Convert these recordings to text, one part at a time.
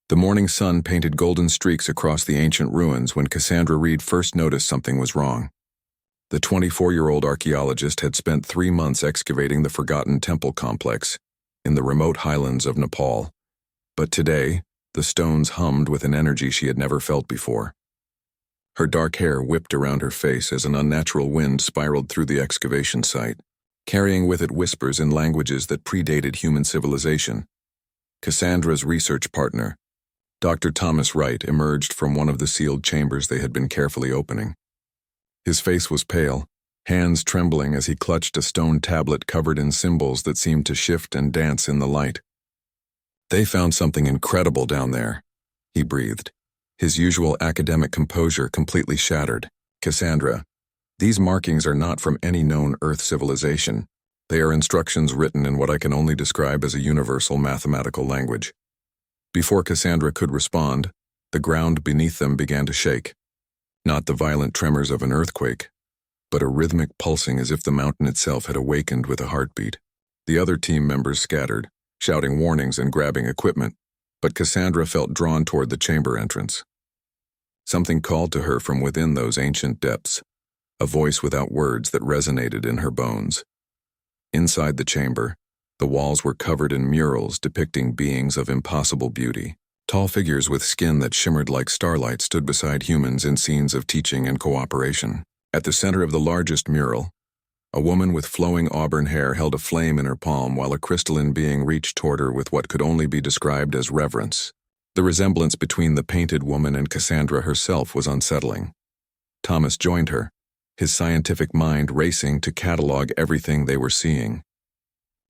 The morning sun painted golden streaks across the ancient ruins when Cassandra Reed first noticed something was wrong. The 24-year-old archaeologist had spent 3 months excavating the forgotten temple complex in the remote highlands of Nepal. But today, the stones hummed with an energy she had never felt before. Her dark hair whipped around her face as an unnatural wind spiraled through the excavation site, carrying with it whispers in languages that predated human civilization. Cassandra's research partner, Dr. Thomas Wright, emerged from one of the sealed chambers they had been carefully opening. His face was pale, hands trembling as he clutched a stone tablet covered in symbols that seemed to shift and dance in the light. "They found something incredible down there," he breathed, his usual academic composure completely shattered. "Cassandra, these markings are not from any known Earth civilization. They are instructions written in what I can only describe as a universal mathematical language." Before Cassandra could respond, the ground beneath them began to shake. Not the violent tremors of an earthquake, but a rhythmic pulsing as if the mountain itself had awakened with a heartbeat. The other team members scattered, shouting warnings and grabbing equipment, but Cassandra felt drawn toward the chamber entrance. Something called to her from within those ancient depths, a voice without words that resonated in her bones. Inside the chamber, the walls were covered in murals depicting beings of impossible beauty. Tall figures with skin that shimmered like starlight stood beside humans in scenes of teaching and cooperation. At the center of the largest mural, a woman with flowing auburn hair held a flame in her palm while a crystalline being reached toward her with what could only be described as reverence. The resemblance between the painted woman and Cassandra herself was unsettling. Thomas joined her, his scientific mind racing to catalog everything they were seeing.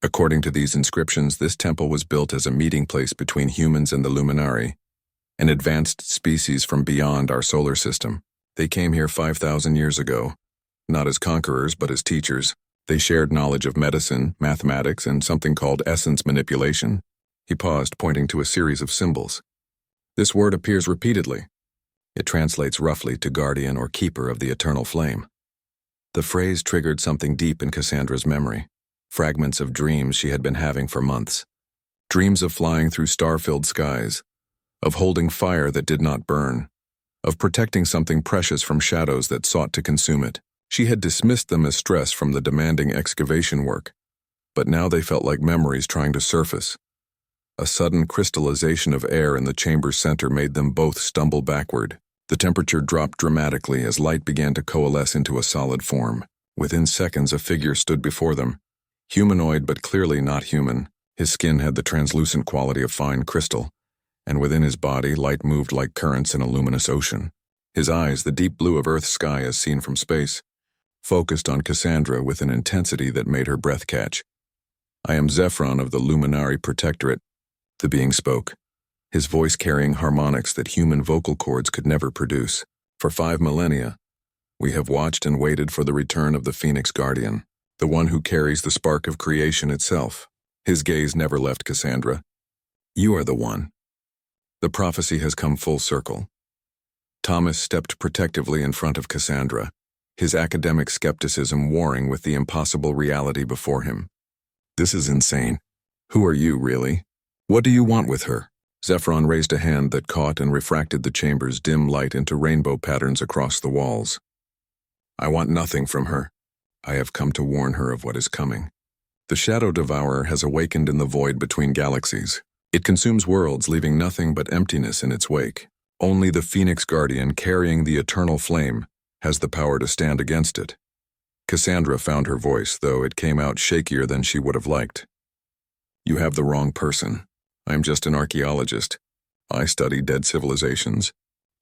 According to these inscriptions, this temple was built as a meeting place between humans and the Luminari, an advanced species from beyond our solar system. They came here 5,000 years ago, not as conquerors but as teachers. They shared knowledge of medicine, mathematics, and something called essence manipulation. He paused, pointing to a series of symbols. "This word appears repeatedly. It translates roughly to guardian or keeper of the eternal flame." The phrase triggered something deep in Cassandra's memory. Fragments of dreams she had been having for months. Dreams of flying through star-filled skies, of holding fire that did not burn, of protecting something precious from shadows that sought to consume it. She had dismissed them as stress from the demanding excavation work, but now they felt like memories trying to surface. A sudden crystallization of air in the chamber's center made them both stumble backward. The temperature dropped dramatically as light began to coalesce into a solid form. Within seconds, a figure stood before them. Humanoid but clearly not human, his skin had the translucent quality of fine crystal, and within his body light moved like currents in a luminous ocean. His eyes, the deep blue of Earth's sky as seen from space, focused on Cassandra with an intensity that made her breath catch. "I am Zephron of the Luminari Protectorate," the being spoke, his voice carrying harmonics that human vocal cords could never produce. "For 5 millennia, we have watched and waited for the return of the Phoenix Guardian, the one who carries the spark of creation itself." His gaze never left Cassandra. "You are the one. The prophecy has come full circle." Thomas stepped protectively in front of Cassandra, his academic skepticism warring with the impossible reality before him. "This is insane. Who are you, really? What do you want with her?" Zephron raised a hand that caught and refracted the chamber's dim light into rainbow patterns across the walls. "I want nothing from her. I have come to warn her of what is coming. The Shadow Devourer has awakened in the void between galaxies. It consumes worlds, leaving nothing but emptiness in its wake. Only the Phoenix Guardian, carrying the eternal flame, has the power to stand against it." Cassandra found her voice, though it came out shakier than she would have liked. "You have the wrong person. I am just an archaeologist. I study dead civilizations.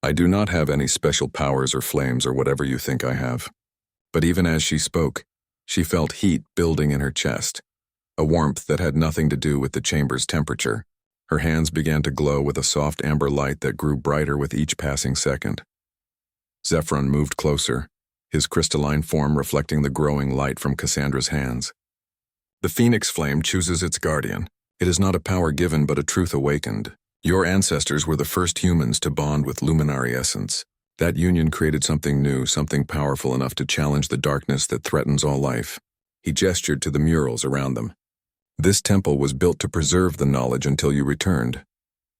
I do not have any special powers or flames or whatever you think I have." But even as she spoke, she felt heat building in her chest, a warmth that had nothing to do with the chamber's temperature. Her hands began to glow with a soft amber light that grew brighter with each passing second. Zephron moved closer, his crystalline form reflecting the growing light from Cassandra's hands. "The Phoenix Flame chooses its guardian. It is not a power given but a truth awakened. Your ancestors were the first humans to bond with Luminari essence. That union created something new, something powerful enough to challenge the darkness that threatens all life." He gestured to the murals around them. "This temple was built to preserve the knowledge until you returned.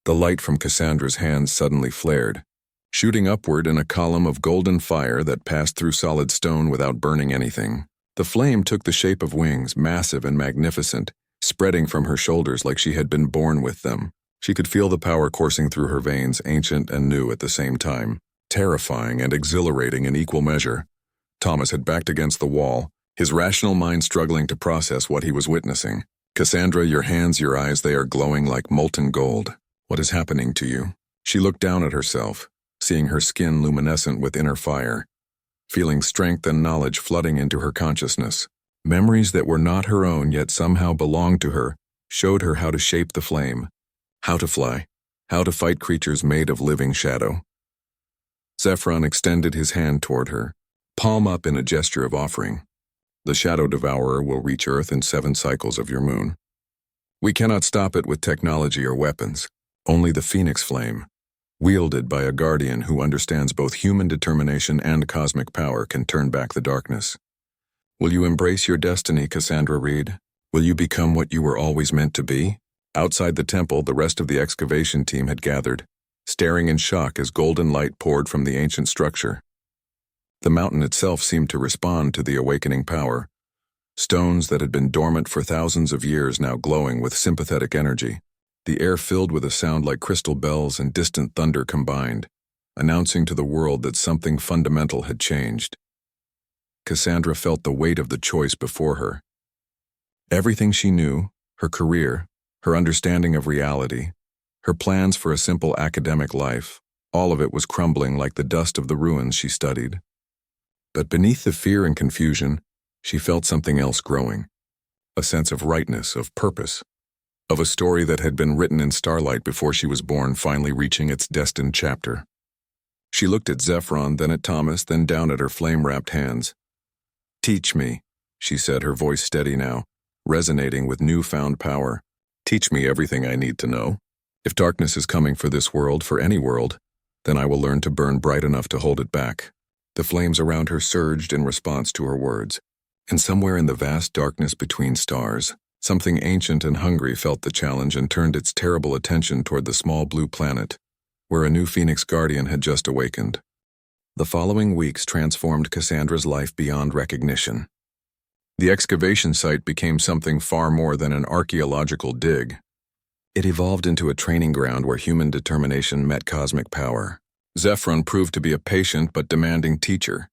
The light from Cassandra's hands suddenly flared, shooting upward in a column of golden fire that passed through solid stone without burning anything. The flame took the shape of wings, massive and magnificent, spreading from her shoulders like she had been born with them. She could feel the power coursing through her veins, ancient and new at the same time, terrifying and exhilarating in equal measure. Thomas had backed against the wall, his rational mind struggling to process what he was witnessing. "Cassandra, your hands, your eyes, they are glowing like molten gold. What is happening to you?" She looked down at herself, seeing her skin luminescent with inner fire, feeling strength and knowledge flooding into her consciousness. Memories that were not her own yet somehow belonged to her showed her how to shape the flame, how to fly, how to fight creatures made of living shadow. Zephyron extended his hand toward her, palm up in a gesture of offering. "The Shadow Devourer will reach Earth in 7 cycles of your moon. We cannot stop it with technology or weapons. Only the Phoenix Flame, wielded by a guardian who understands both human determination and cosmic power, can turn back the darkness. Will you embrace your destiny, Cassandra Reed? Will you become what you were always meant to be?" Outside the temple, the rest of the excavation team had gathered, staring in shock as golden light poured from the ancient structure. The mountain itself seemed to respond to the awakening power, stones that had been dormant for thousands of years now glowing with sympathetic energy. The air filled with a sound like crystal bells and distant thunder combined, announcing to the world that something fundamental had changed. Cassandra felt the weight of the choice before her. Everything she knew, her career, her understanding of reality, her plans for a simple academic life, all of it was crumbling like the dust of the ruins she studied. But beneath the fear and confusion, she felt something else growing, a sense of rightness, of purpose, of a story that had been written in starlight before she was born finally reaching its destined chapter. She looked at Zephyron, then at Thomas, then down at her flame-wrapped hands. "Teach me," she said, her voice steady now, resonating with newfound power. "Teach me everything I need to know. If darkness is coming for this world, for any world, then I will learn to burn bright enough to hold it back." The flames around her surged in response to her words. And somewhere in the vast darkness between stars, something ancient and hungry felt the challenge and turned its terrible attention toward the small blue planet, where a new Phoenix Guardian had just awakened. The following weeks transformed Cassandra's life beyond recognition. The excavation site became something far more than an archaeological dig. It evolved into a training ground where human determination met cosmic power. Zephyron proved to be a patient but demanding teacher,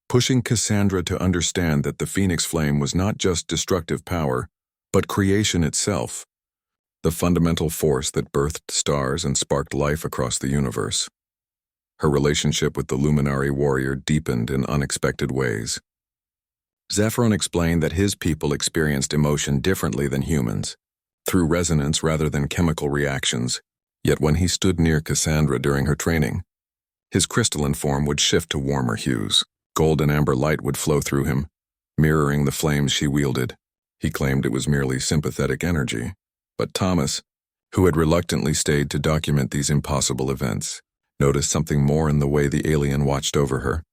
pushing Cassandra to understand that the Phoenix Flame was not just destructive power, but creation itself, the fundamental force that birthed stars and sparked life across the universe. Her relationship with the luminary warrior deepened in unexpected ways. Zephyron explained that his people experienced emotion differently than humans, through resonance rather than chemical reactions. Yet when he stood near Cassandra during her training, his crystalline form would shift to warmer hues. Gold and amber light would flow through him, mirroring the flames she wielded. He claimed it was merely sympathetic energy. But Thomas, who had reluctantly stayed to document these impossible events, noticed something more in the way the alien watched over her.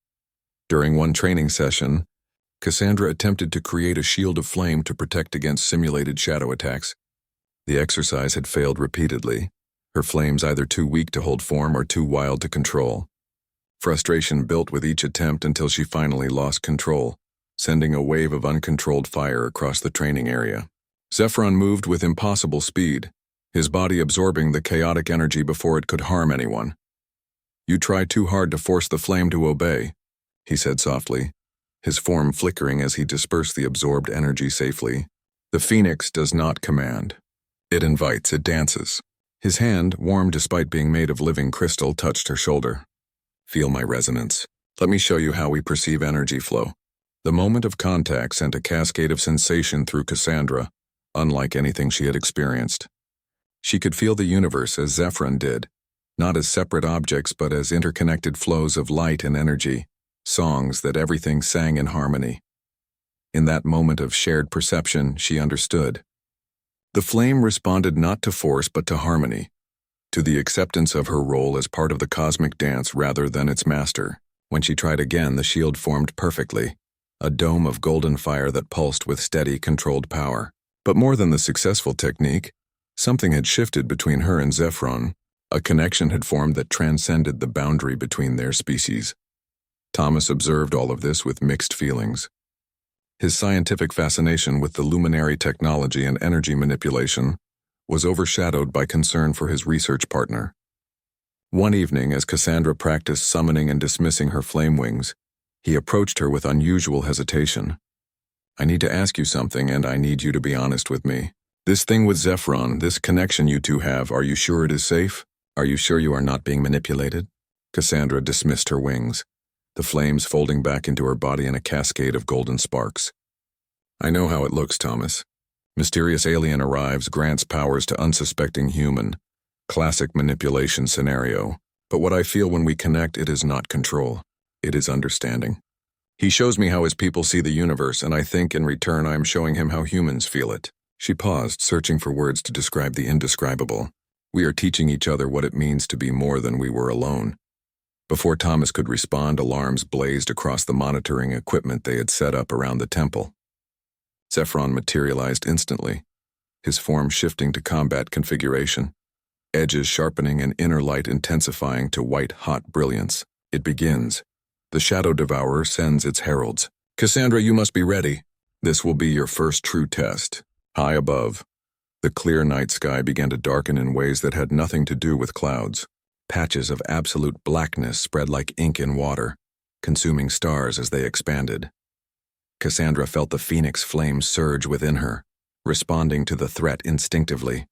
During one training session, Cassandra attempted to create a shield of flame to protect against simulated shadow attacks. The exercise had failed repeatedly, her flames either too weak to hold form or too wild to control. Frustration built with each attempt until she finally lost control, sending a wave of uncontrolled fire across the training area. Zephyron moved with impossible speed, his body absorbing the chaotic energy before it could harm anyone. "You try too hard to force the flame to obey," he said softly, his form flickering as he dispersed the absorbed energy safely. "The Phoenix does not command. It invites, it dances." His hand, warm despite being made of living crystal, touched her shoulder. "Feel my resonance. Let me show you how we perceive energy flow." The moment of contact sent a cascade of sensation through Cassandra, unlike anything she had experienced. She could feel the universe as Zephyron did, not as separate objects but as interconnected flows of light and energy, songs that everything sang in harmony. In that moment of shared perception, she understood. The flame responded not to force but to harmony, to the acceptance of her role as part of the cosmic dance rather than its master. When she tried again, the shield formed perfectly, a dome of golden fire that pulsed with steady, controlled power. But more than the successful technique, something had shifted between her and Zephyron. A connection had formed that transcended the boundary between their species. Thomas observed all of this with mixed feelings. His scientific fascination with the luminary technology and energy manipulation was overshadowed by concern for his research partner. One evening, as Cassandra practiced summoning and dismissing her flame wings, he approached her with unusual hesitation. "I need to ask you something, and I need you to be honest with me. This thing with Zephron, this connection you two have, are you sure it is safe? Are you sure you are not being manipulated?" Cassandra dismissed her wings, the flames folding back into her body in a cascade of golden sparks. "I know how it looks, Thomas. Mysterious alien arrives, grants powers to unsuspecting human. Classic manipulation scenario. But what I feel when we connect, it is not control. It is understanding. He shows me how his people see the universe, and I think in return I am showing him how humans feel it." She paused, searching for words to describe the indescribable. "We are teaching each other what it means to be more than we were alone." Before Thomas could respond, alarms blazed across the monitoring equipment they had set up around the temple. Zephron materialized instantly, his form shifting to combat configuration, edges sharpening and inner light intensifying to white-hot brilliance. It begins. The Shadow Devourer sends its heralds. "Cassandra, you must be ready. This will be your first true test." High above, the clear night sky began to darken in ways that had nothing to do with clouds. Patches of absolute blackness spread like ink in water, consuming stars as they expanded. Cassandra felt the phoenix flame surge within her, responding to the threat instinctively.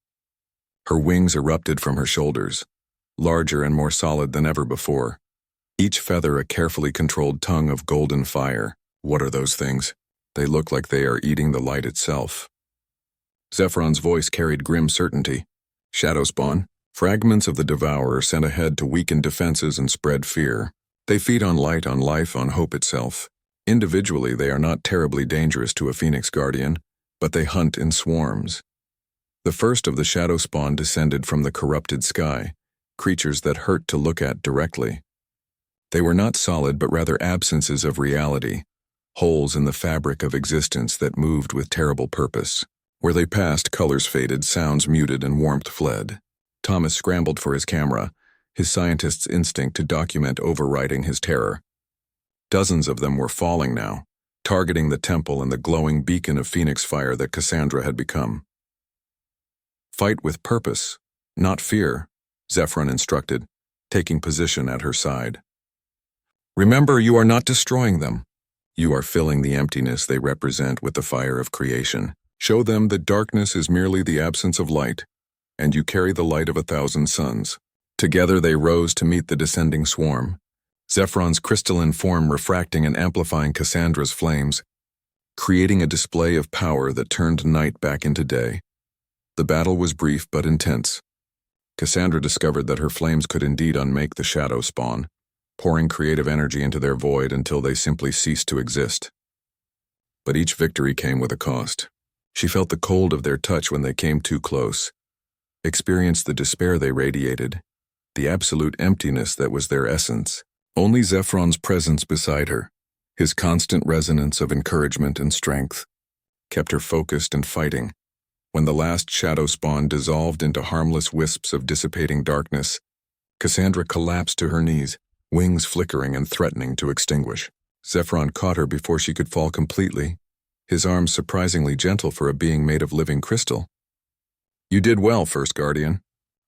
Her wings erupted from her shoulders, larger and more solid than ever before, each feather a carefully controlled tongue of golden fire. "What are those things? They look like they are eating the light itself." Zephron's voice carried grim certainty. "Shadow spawn, fragments of the Devourer sent ahead to weaken defenses and spread fear. They feed on light, on life, on hope itself. Individually, they are not terribly dangerous to a Phoenix Guardian, but they hunt in swarms. The first of the shadow spawn descended from the corrupted sky, creatures that hurt to look at directly. They were not solid, but rather absences of reality, holes in the fabric of existence that moved with terrible purpose. Where they passed, colors faded, sounds muted, and warmth fled. Thomas scrambled for his camera, his scientist's instinct to document overriding his terror. Dozens of them were falling now, targeting the temple and the glowing beacon of phoenix fire that Cassandra had become. "Fight with purpose, not fear," Zephron instructed, taking position at her side. "Remember, you are not destroying them. You are filling the emptiness they represent with the fire of creation. Show them that darkness is merely the absence of light, and you carry the light of 1,000 suns." Together they rose to meet the descending swarm, Zephron's crystalline form refracting and amplifying Cassandra's flames, creating a display of power that turned night back into day. The battle was brief but intense. Cassandra discovered that her flames could indeed unmake the shadow spawn, pouring creative energy into their void until they simply ceased to exist. But each victory came with a cost. She felt the cold of their touch when they came too close, experienced the despair they radiated, the absolute emptiness that was their essence. Only Zephron's presence beside her, his constant resonance of encouragement and strength, kept her focused and fighting. When the last shadow spawn dissolved into harmless wisps of dissipating darkness, Cassandra collapsed to her knees, wings flickering and threatening to extinguish. Zephron caught her before she could fall completely, his arms surprisingly gentle for a being made of living crystal. "You did well, First Guardian.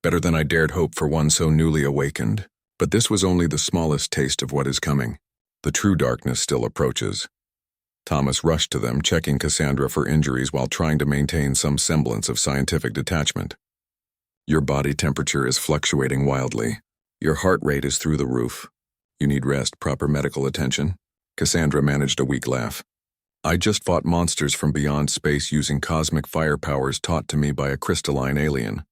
Better than I dared hope for one so newly awakened. But this was only the smallest taste of what is coming. The true darkness still approaches." Thomas rushed to them, checking Cassandra for injuries while trying to maintain some semblance of scientific detachment. "Your body temperature is fluctuating wildly. Your heart rate is through the roof. You need rest, proper medical attention." Cassandra managed a weak laugh. "I just fought monsters from beyond space using cosmic fire powers taught to me by a crystalline alien.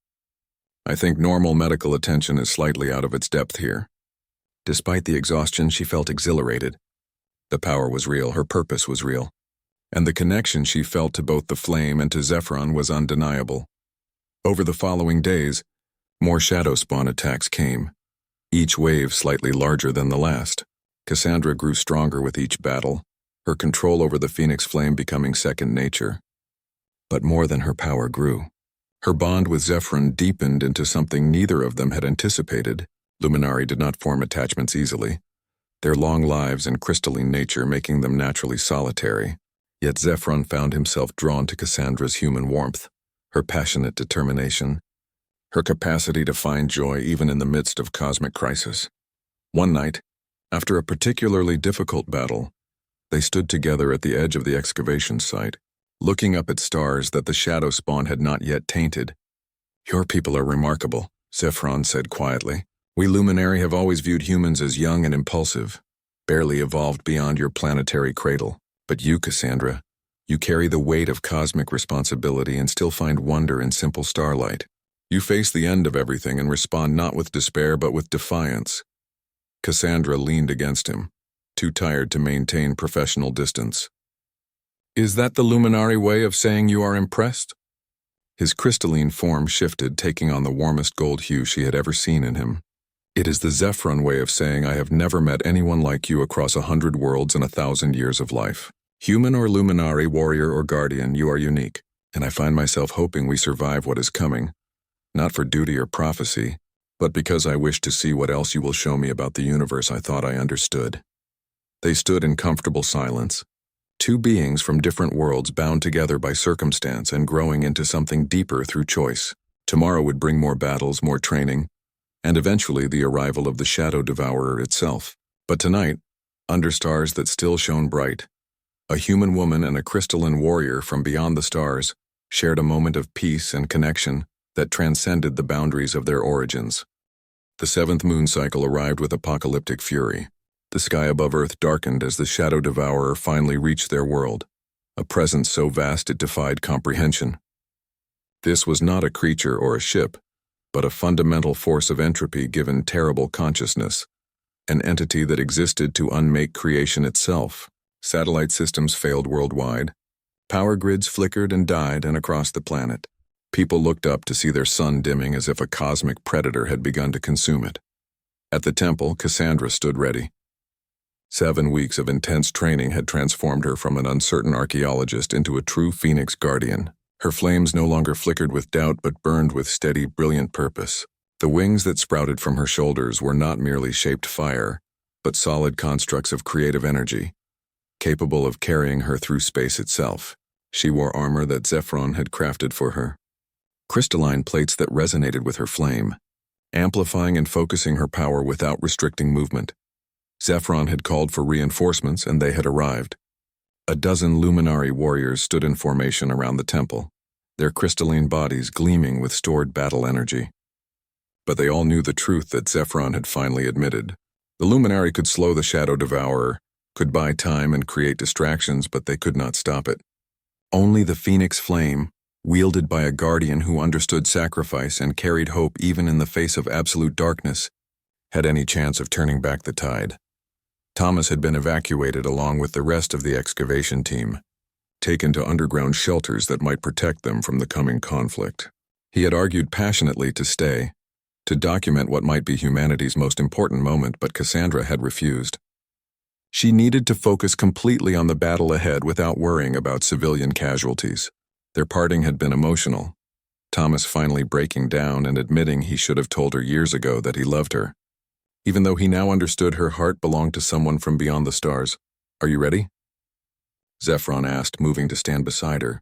I think normal medical attention is slightly out of its depth here." Despite the exhaustion, she felt exhilarated. The power was real, her purpose was real, and the connection she felt to both the flame and to Zephron was undeniable. Over the following days, more shadow spawn attacks came, each wave slightly larger than the last. Cassandra grew stronger with each battle, her control over the phoenix flame becoming second nature. But more than her power grew. Her bond with Zephyron deepened into something neither of them had anticipated. Luminari did not form attachments easily, their long lives and crystalline nature making them naturally solitary. Yet Zephyron found himself drawn to Cassandra's human warmth, her passionate determination, her capacity to find joy even in the midst of cosmic crisis. One night, after a particularly difficult battle, they stood together at the edge of the excavation site, looking up at stars that the shadow spawn had not yet tainted. "Your people are remarkable," Zephyron said quietly. "We Luminari have always viewed humans as young and impulsive, barely evolved beyond your planetary cradle. But you, Cassandra, you carry the weight of cosmic responsibility and still find wonder in simple starlight. You face the end of everything and respond not with despair but with defiance." Cassandra leaned against him, too tired to maintain professional distance. "Is that the Luminari way of saying you are impressed?" His crystalline form shifted, taking on the warmest gold hue she had ever seen in him. "It is the Zephyron way of saying I have never met anyone like you across 100 worlds and 1,000 years of life. Human or Luminari, warrior or guardian, you are unique, and I find myself hoping we survive what is coming, not for duty or prophecy, but because I wish to see what else you will show me about the universe I thought I understood." They stood in comfortable silence, two beings from different worlds bound together by circumstance and growing into something deeper through choice. Tomorrow would bring more battles, more training, and eventually the arrival of the Shadow Devourer itself. But tonight, under stars that still shone bright, a human woman and a crystalline warrior from beyond the stars shared a moment of peace and connection that transcended the boundaries of their origins. The seventh moon cycle arrived with apocalyptic fury. The sky above Earth darkened as the Shadow Devourer finally reached their world, a presence so vast it defied comprehension. This was not a creature or a ship, but a fundamental force of entropy given terrible consciousness, an entity that existed to unmake creation itself. Satellite systems failed worldwide. Power grids flickered and died and across the planet. People looked up to see their sun dimming as if a cosmic predator had begun to consume it. At the temple, Cassandra stood ready. 7 weeks of intense training had transformed her from an uncertain archaeologist into a true Phoenix guardian. Her flames no longer flickered with doubt but burned with steady, brilliant purpose. The wings that sprouted from her shoulders were not merely shaped fire, but solid constructs of creative energy, capable of carrying her through space itself. She wore armor that Zephyron had crafted for her, crystalline plates that resonated with her flame, amplifying and focusing her power without restricting movement. Zephyron had called for reinforcements, and they had arrived. A dozen Luminari warriors stood in formation around the temple, their crystalline bodies gleaming with stored battle energy. But they all knew the truth that Zephyron had finally admitted. The Luminari could slow the Shadow Devourer, could buy time and create distractions, but they could not stop it. Only the Phoenix flame, wielded by a guardian who understood sacrifice and carried hope even in the face of absolute darkness, had any chance of turning back the tide. Thomas had been evacuated along with the rest of the excavation team, taken to underground shelters that might protect them from the coming conflict. He had argued passionately to stay, to document what might be humanity's most important moment, but Cassandra had refused. She needed to focus completely on the battle ahead without worrying about civilian casualties. Their parting had been emotional, Thomas finally breaking down and admitting he should have told her years ago that he loved her. Even though he now understood her heart belonged to someone from beyond the stars. "Are you ready?" Zephyron asked, moving to stand beside her.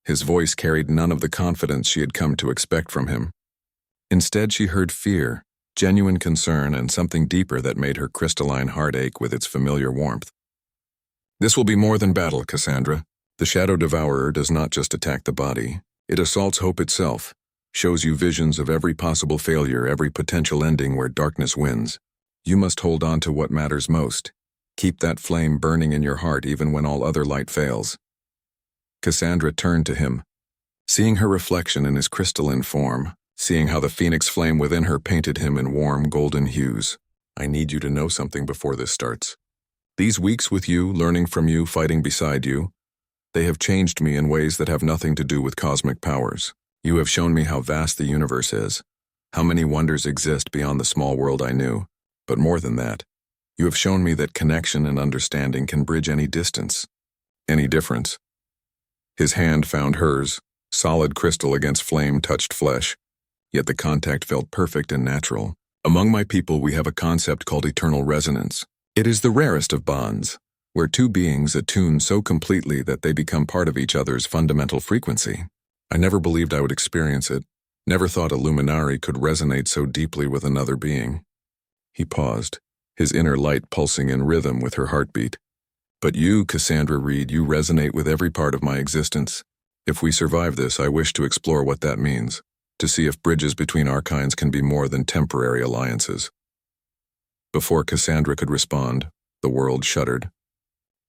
His voice carried none of the confidence she had come to expect from him. Instead, she heard fear, genuine concern, and something deeper that made her crystalline heart ache with its familiar warmth. "This will be more than battle, Cassandra. The Shadow Devourer does not just attack the body. It assaults hope itself, shows you visions of every possible failure, every potential ending where darkness wins. You must hold on to what matters most. Keep that flame burning in your heart even when all other light fails." Cassandra turned to him, seeing her reflection in his crystalline form, seeing how the phoenix flame within her painted him in warm golden hues. "I need you to know something before this starts. These weeks with you, learning from you, fighting beside you, they have changed me in ways that have nothing to do with cosmic powers. You have shown me how vast the universe is, how many wonders exist beyond the small world I knew. But more than that, you have shown me that connection and understanding can bridge any distance, any difference." His hand found hers, Solid crystal against flame-touched flesh, yet the contact felt perfect and natural. Among my people we have a concept called eternal resonance. It is the rarest of bonds, where two beings attune so completely that they become part of each other's fundamental frequency. I never believed I would experience it, never thought a luminari could resonate so deeply with another being. He paused, his inner light pulsing in rhythm with her heartbeat. But you, Cassandra Reed, you resonate with every part of my existence. If we survive this, I wish to explore what that means, to see if bridges between our kinds can be more than temporary alliances. Before Cassandra could respond, the world shuddered.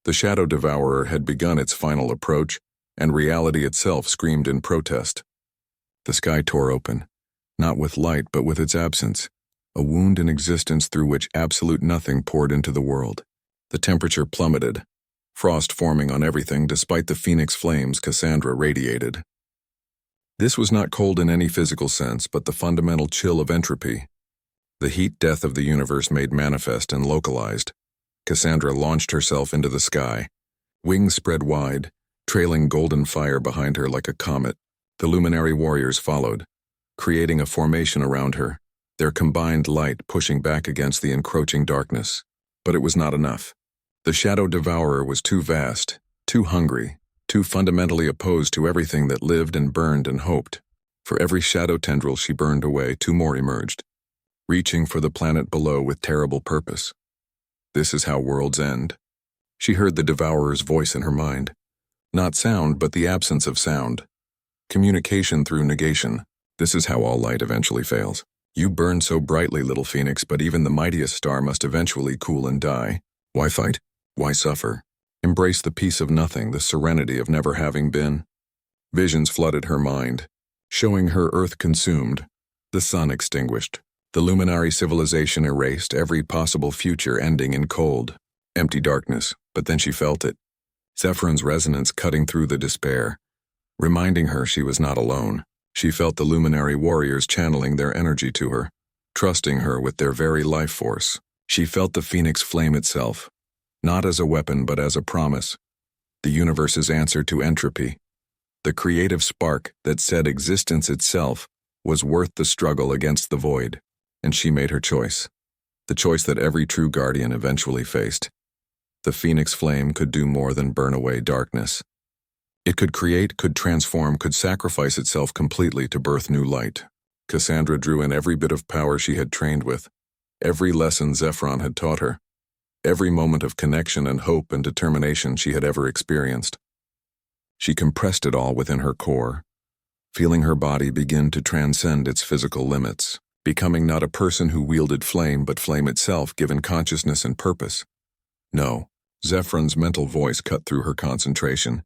The Shadow Devourer had begun its final approach, and reality itself screamed in protest. The sky tore open, not with light but with its absence, a wound in existence through which absolute nothing poured into the world. The temperature plummeted, frost forming on everything despite the phoenix flames Cassandra radiated. This was not cold in any physical sense, but the fundamental chill of entropy. The heat death of the universe made manifest and localized. Cassandra launched herself into the sky, wings spread wide, trailing golden fire behind her like a comet. The luminary warriors followed, creating a formation around her, their combined light pushing back against the encroaching darkness. But it was not enough. The Shadow Devourer was too vast, too hungry, too fundamentally opposed to everything that lived and burned and hoped. For every shadow tendril she burned away, two more emerged, reaching for the planet below with terrible purpose. This is how worlds end. She heard the Devourer's voice in her mind. Not sound, but the absence of sound. Communication through negation. This is how all light eventually fails. You burn so brightly, little phoenix, but even the mightiest star must eventually cool and die. Why fight? Why suffer? Embrace the peace of nothing, the serenity of never having been. Visions flooded her mind, showing her Earth consumed, the sun extinguished, the luminary civilization erased, every possible future ending in cold, empty darkness. But then she felt it. Zephron's resonance cutting through the despair, reminding her she was not alone. She felt the luminary warriors channeling their energy to her, trusting her with their very life force. She felt the phoenix flame itself, not as a weapon but as a promise, the universe's answer to entropy, the creative spark that said existence itself was worth the struggle against the void. And she made her choice, the choice that every true guardian eventually faced. The phoenix flame could do more than burn away darkness. It could create, could transform, could sacrifice itself completely to birth new light. Cassandra drew in every bit of power she had trained with, every lesson Zephron had taught her, every moment of connection and hope and determination she had ever experienced. She compressed it all within her core, feeling her body begin to transcend its physical limits, becoming not a person who wielded flame but flame itself given consciousness and purpose. No, Zephron's mental voice cut through her concentration.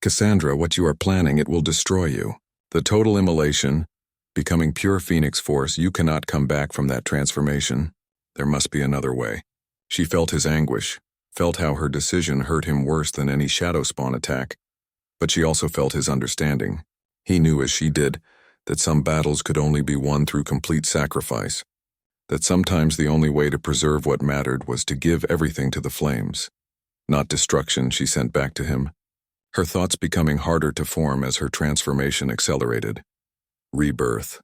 Cassandra, what you are planning, it will destroy you. The total immolation, becoming pure phoenix force, you cannot come back from that transformation. There must be another way. She felt his anguish, felt how her decision hurt him worse than any shadow spawn attack. But she also felt his understanding. He knew as she did that some battles could only be won through complete sacrifice, that sometimes the only way to preserve what mattered was to give everything to the flames. Not destruction, she sent back to him, her thoughts becoming harder to form as her transformation accelerated. Rebirth.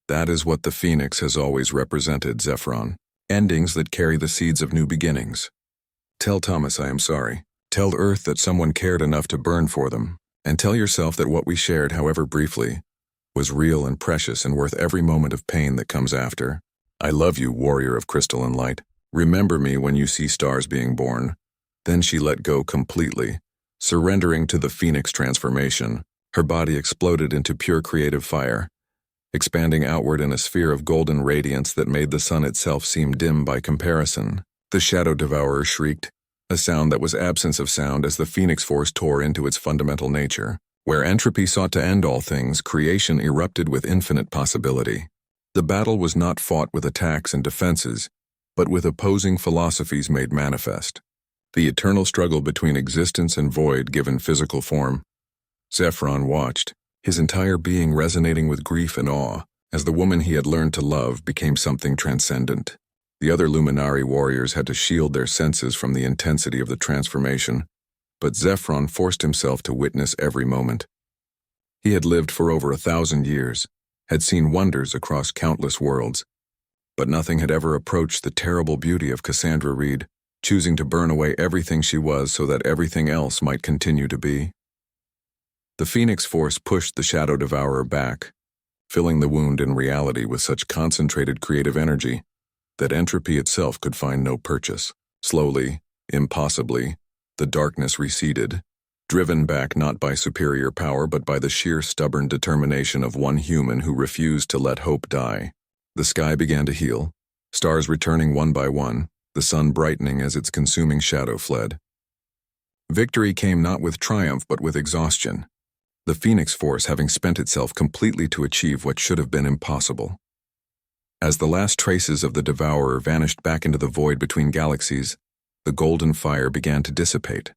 That is what the phoenix has always represented, Zephron. Endings that carry the seeds of new beginnings. Tell Thomas I am sorry. Tell Earth that someone cared enough to burn for them. And tell yourself that what we shared, however briefly, was real and precious and worth every moment of pain that comes after. I love you, warrior of crystal and light. Remember me when you see stars being born. Then she let go completely, surrendering to the phoenix transformation. Her body exploded into pure creative fire, expanding outward in a sphere of golden radiance that made the sun itself seem dim by comparison. The Shadow Devourer shrieked, a sound that was absence of sound as the phoenix force tore into its fundamental nature. Where entropy sought to end all things, creation erupted with infinite possibility. The battle was not fought with attacks and defenses, but with opposing philosophies made manifest. The eternal struggle between existence and void given physical form. Zephron watched, his entire being resonating with grief and awe, as the woman he had learned to love became something transcendent. The other Luminari warriors had to shield their senses from the intensity of the transformation, but Zephron forced himself to witness every moment. He had lived for over 1,000 years, had seen wonders across countless worlds, but nothing had ever approached the terrible beauty of Cassandra Reed, choosing to burn away everything she was so that everything else might continue to be. The Phoenix Force pushed the Shadow Devourer back, filling the wound in reality with such concentrated creative energy that entropy itself could find no purchase. Slowly, impossibly, the darkness receded, driven back not by superior power but by the sheer stubborn determination of one human who refused to let hope die. The sky began to heal, stars returning one by one, the sun brightening as its consuming shadow fled. Victory came not with triumph but with exhaustion, the Phoenix Force having spent itself completely to achieve what should have been impossible. As the last traces of the Devourer vanished back into the void between galaxies, the golden fire began to dissipate.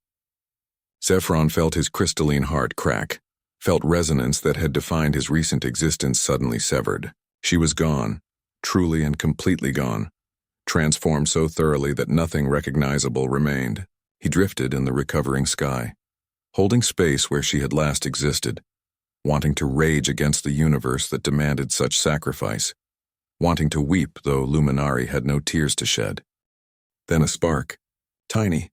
Zephron felt his crystalline heart crack, felt resonance that had defined his recent existence suddenly severed. She was gone, truly and completely gone, transformed so thoroughly that nothing recognizable remained. He drifted in the recovering sky, holding space where she had last existed, wanting to rage against the universe that demanded such sacrifice, wanting to weep though Luminari had no tears to shed. Then a spark, tiny,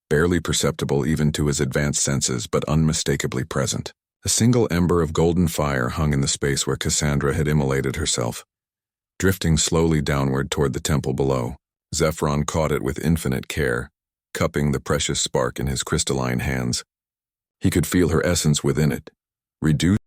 barely perceptible even to his advanced senses but unmistakably present. A single ember of golden fire hung in the space where Cassandra had immolated herself, drifting slowly downward toward the temple below. Zephron caught it with infinite care, cupping the precious spark in his crystalline hands. He could feel her essence within it, reduced